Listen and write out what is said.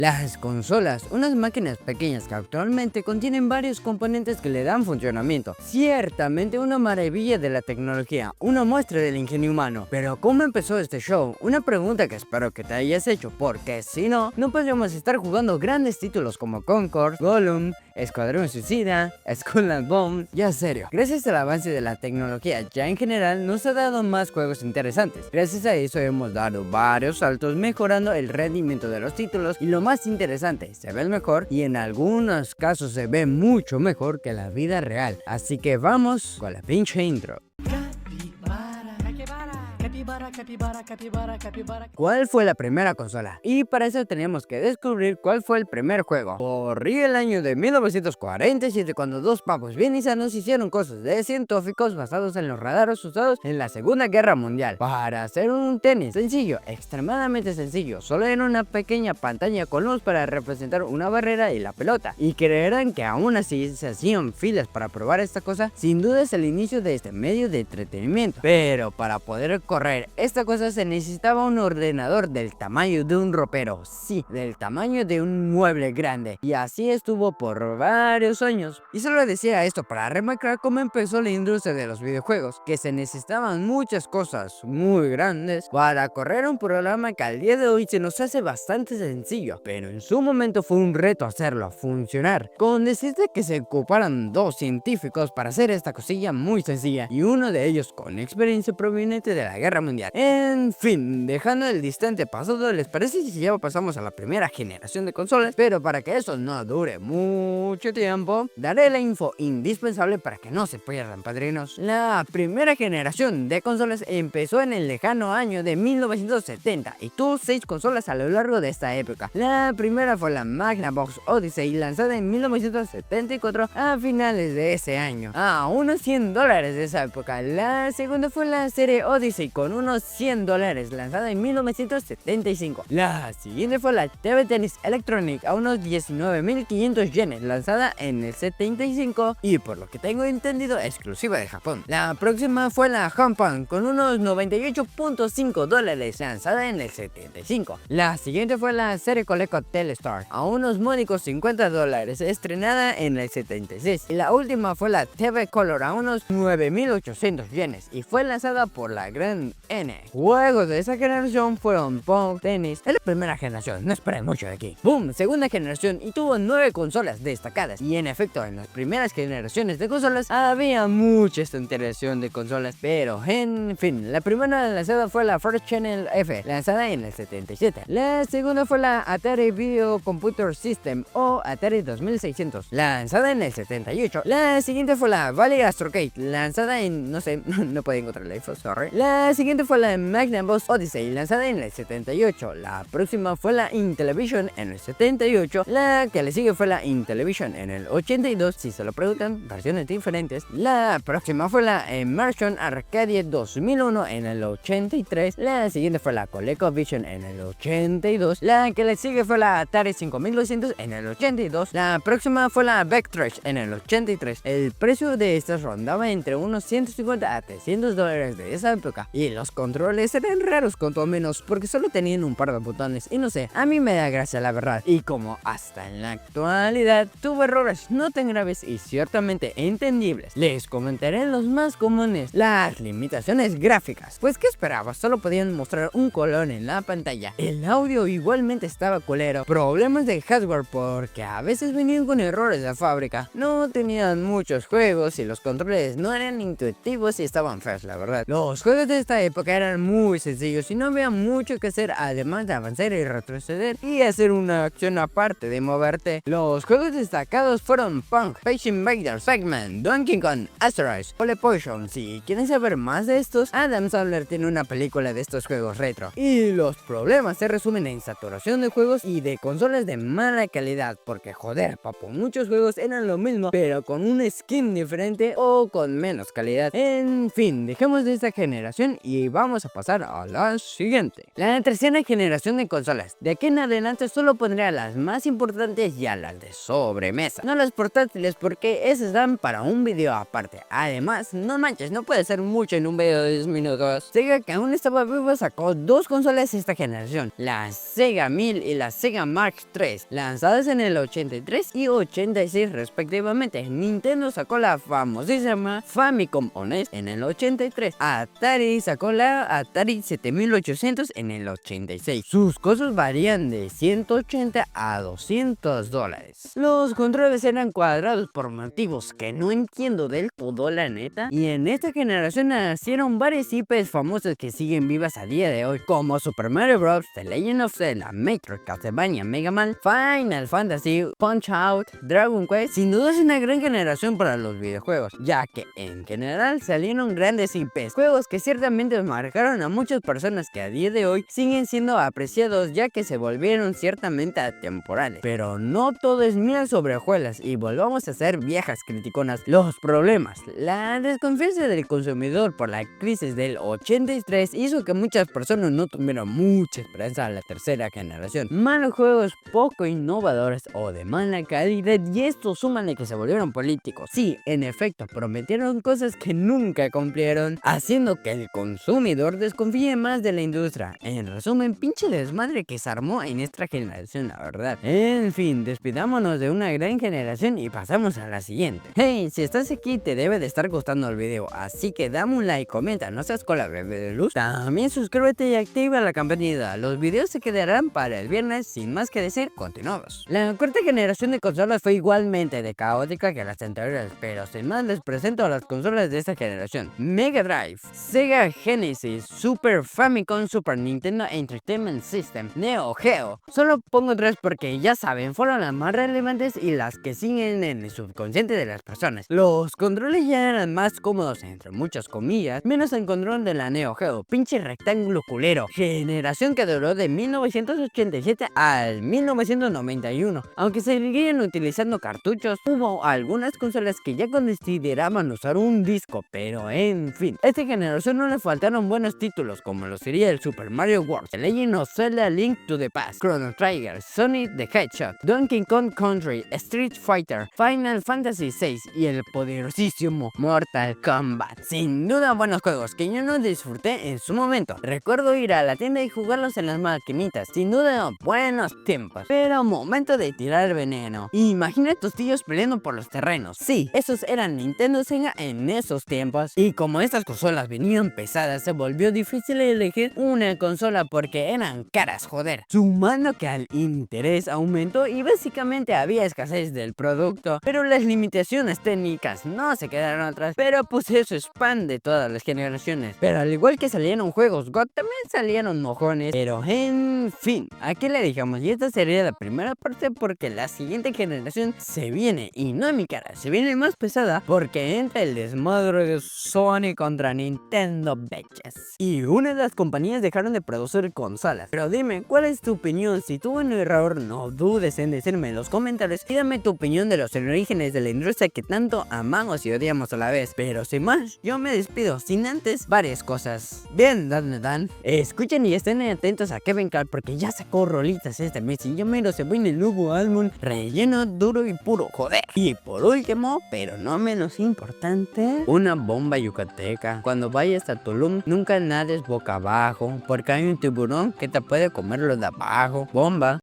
Las consolas, unas máquinas pequeñas que actualmente contienen varios componentes que le dan funcionamiento. Ciertamente una maravilla de la tecnología, una muestra del ingenio humano. Pero ¿cómo empezó este show? Una pregunta que espero que te hayas hecho, porque si no, no podríamos estar jugando grandes títulos como Concord, Gollum, Escuadrón Suicida, Skull and Bones. Ya serio, gracias al avance de la tecnología ya en general nos ha dado más juegos interesantes. Gracias a eso hemos dado varios saltos mejorando el rendimiento de los títulos y lo más interesante, se ve mejor y en algunos casos se ve mucho mejor que la vida real. Así que vamos con la pinche intro. ¿Cuál fue la primera consola? Y para eso teníamos que descubrir cuál fue el primer juego. Corría el año de 1947 cuando dos papos bien y sanos hicieron cosas de científicos basados en los radares usados en la Segunda Guerra Mundial para hacer un tenis sencillo, extremadamente sencillo. Solo era una pequeña pantalla con luz para representar una barrera y la pelota. Y creerán que aún así se hacían filas para probar esta cosa. Sin duda es el inicio de este medio de entretenimiento. Pero para poder correr esta cosa se necesitaba un ordenador del tamaño de un ropero, sí, del tamaño de un mueble grande, y así estuvo por varios años. Y solo decía esto para remarcar cómo empezó la industria de los videojuegos, que se necesitaban muchas cosas muy grandes para correr un programa que al día de hoy se nos hace bastante sencillo, pero en su momento fue un reto hacerlo funcionar. Con decirte que se ocuparan dos científicos para hacer esta cosilla muy sencilla, y uno de ellos con experiencia proveniente de la Guerra Mundial. En fin, dejando el distante pasado, ¿les parece si ya pasamos a la primera generación de consolas? Pero para que eso no dure mucho tiempo, daré la info indispensable para que no se pierdan, padrinos. La primera generación de consolas empezó en el lejano año de 1970 y tuvo 6 consolas a lo largo de esta época. La primera fue la Magnavox Odyssey, lanzada en 1974 a finales de ese año, a unos $100 de esa época. La segunda fue la serie Odyssey con unos $100, lanzada en 1975. La siguiente fue la TV Tennis Electronic a unos 19.500 yenes, lanzada en el 75 y por lo que tengo entendido exclusiva de Japón. La próxima fue la Hampan con unos $98.5, lanzada en el 75. La siguiente fue la serie Coleco Telstar a unos módicos $50, estrenada en el 76. Y la última fue la TV Color a unos 9.800 yenes y fue lanzada por la Gran N. Juegos de esa generación fueron Pong, Tennis. Es la primera generación, no esperen mucho de aquí. Boom, segunda generación y tuvo 9 consolas destacadas. Y en efecto, en las primeras generaciones de consolas había mucha interacción de consolas. Pero en fin, la primera lanzada fue la First Channel F, lanzada en el 77. La segunda fue la Atari Video Computer System o Atari 2600, lanzada en el 78. La siguiente fue la Valley Astrocade, lanzada en, no sé, no puedo encontrar la info, sorry. La siguiente fue la Magnavox Odyssey, lanzada en el 78. La próxima fue la Intellivision en el 78. La que le sigue fue la Intellivision en el 82. Si se lo preguntan, versiones diferentes. La próxima fue la Immersion Arcadia 2001 en el 83. La siguiente fue la ColecoVision en el 82. La que le sigue fue la Atari 5200 en el 82. La próxima fue la Vectrex en el 83. El precio de estas rondaba entre unos $150 a $300 de esa época. Y los controles eran raros cuanto menos, porque solo tenían un par de botones y no sé, a mí me da gracia la verdad. Y como hasta en la actualidad tuvo errores no tan graves y ciertamente entendibles, les comentaré los más comunes. Las limitaciones gráficas, pues ¿qué esperabas? Solo podían mostrar un color en la pantalla. El audio igualmente estaba culero. Problemas de hardware porque a veces venían con errores de fábrica. No tenían muchos juegos y los controles no eran intuitivos y estaban feos, la verdad. Los juegos de esta época eran muy sencillos y no había mucho que hacer además de avanzar y retroceder y hacer una acción aparte de moverte. Los juegos destacados fueron Punk, Space Invaders, Pac-Man, Donkey Kong, Asteroids, Pole Potion. Si quieren saber más de estos, Adam Sandler tiene una película de estos juegos retro. Y los problemas se resumen en saturación de juegos y de consolas de mala calidad, porque joder, papo, muchos juegos eran lo mismo pero con un skin diferente o con menos calidad. En fin, dejemos de esta generación y vamos vamos a pasar a la siguiente. La tercera generación de consolas. De aquí en adelante solo pondré a las más importantes y a las de sobremesa, no las portátiles, porque esas dan para un video aparte. Además, no manches, no puede ser mucho en un video de 10 minutos. Sega, que aún estaba vivo, sacó dos consolas esta generación, la Sega 1000 y la Sega Mark III, lanzadas en el 83 y 86 respectivamente. Nintendo sacó la famosísima Famicom NES en el 83. Atari sacó la Atari 7800 en el 86. Sus costos varían de 180 a 200 dólares. Los controles eran cuadrados por motivos que no entiendo del todo, la neta. Y en esta generación nacieron varias IPs famosas que siguen vivas a día de hoy, como Super Mario Bros., The Legend of Zelda, Matrix, Castlevania, Mega Man, Final Fantasy, Punch Out, Dragon Quest. Sin duda es una gran generación para los videojuegos, ya que en general salieron grandes IPs, juegos que ciertamente marcaron a muchas personas que a día de hoy siguen siendo apreciados, ya que se volvieron ciertamente atemporales. Pero no todo es miel sobre hojuelas, y volvamos a ser viejas criticonas. Los problemas, la desconfianza del consumidor por la crisis del 83 hizo que muchas personas no tuvieran mucha esperanza a la tercera generación. Malos juegos poco innovadores o de mala calidad, y esto súmale que se volvieron políticos. Sí, en efecto, prometieron cosas que nunca cumplieron, haciendo que el consumidor desconfíe más de la industria. En resumen, pinche desmadre que se armó en esta generación, la verdad. En fin, despidámonos de una gran generación y pasamos a la siguiente. Hey, si estás aquí te debe de estar gustando el video, así que dame un like, comenta, no seas cola bebé de luz. También suscríbete y activa la campanita. Los videos se quedarán para el viernes. Sin más que decir, continuamos. La cuarta generación de consolas fue igualmente de caótica que las anteriores, pero sin más les presento a las consolas de esta generación: Mega Drive, Sega Genesis, Super Famicom, Super Nintendo Entertainment System, Neo Geo. Solo pongo tres porque ya saben, fueron las más relevantes y las que siguen en el subconsciente de las personas. Los controles ya eran más cómodos, entre muchas comillas, menos el control de la Neo Geo, pinche rectángulo culero. Generación que duró de 1987 al 1991. Aunque se seguían utilizando cartuchos, hubo algunas consolas que ya consideraban usar un disco, pero en fin. A esta generación no le faltaron buenos títulos, como lo sería el Super Mario World, The Legend of Zelda Link to the Past, Chrono Trigger, Sonic the Hedgehog, Donkey Kong Country, Street Fighter, Final Fantasy VI y el poderosísimo Mortal Kombat. Sin duda buenos juegos que yo no disfruté en su momento. Recuerdo ir a la tienda y jugarlos en las maquinitas. Sin duda buenos tiempos. Pero momento de tirar veneno. Imagina a tus tíos peleando por los terrenos. Sí, esos eran Nintendo Sega en esos tiempos. Y como estas consolas venían pesadas, se volvió difícil elegir una consola porque eran caras, joder. Sumando que al interés aumentó y básicamente había escasez del producto, pero las limitaciones técnicas no se quedaron atrás. Pero pues eso es pan de todas las generaciones. Pero al igual que salieron juegos God, también salieron mojones. Pero en fin, aquí le dejamos, y esta sería la primera parte porque la siguiente generación se viene, y no a mi cara, se viene más pesada porque entra el desmadre de Sony contra Nintendo, bitches. Y una de las compañías dejaron de producir consolas. Pero dime, ¿cuál es tu opinión? Si tuvo un error, no dudes en decirme en los comentarios y dame tu opinión de los orígenes de la industria que tanto amamos y odiamos a la vez. Pero sin más, yo me despido, sin antes varias cosas. Bien, Dan, escuchen y estén atentos a Kevin Carl porque ya sacó rolitas este mes y yo mero se viene el nuevo álbum relleno duro y puro, joder. Y por último, pero no menos importante, una bomba yucateca. Cuando vayas a Tulum, nunca nades boca abajo porque hay un tiburón que te puede comer lo de abajo. Bomba.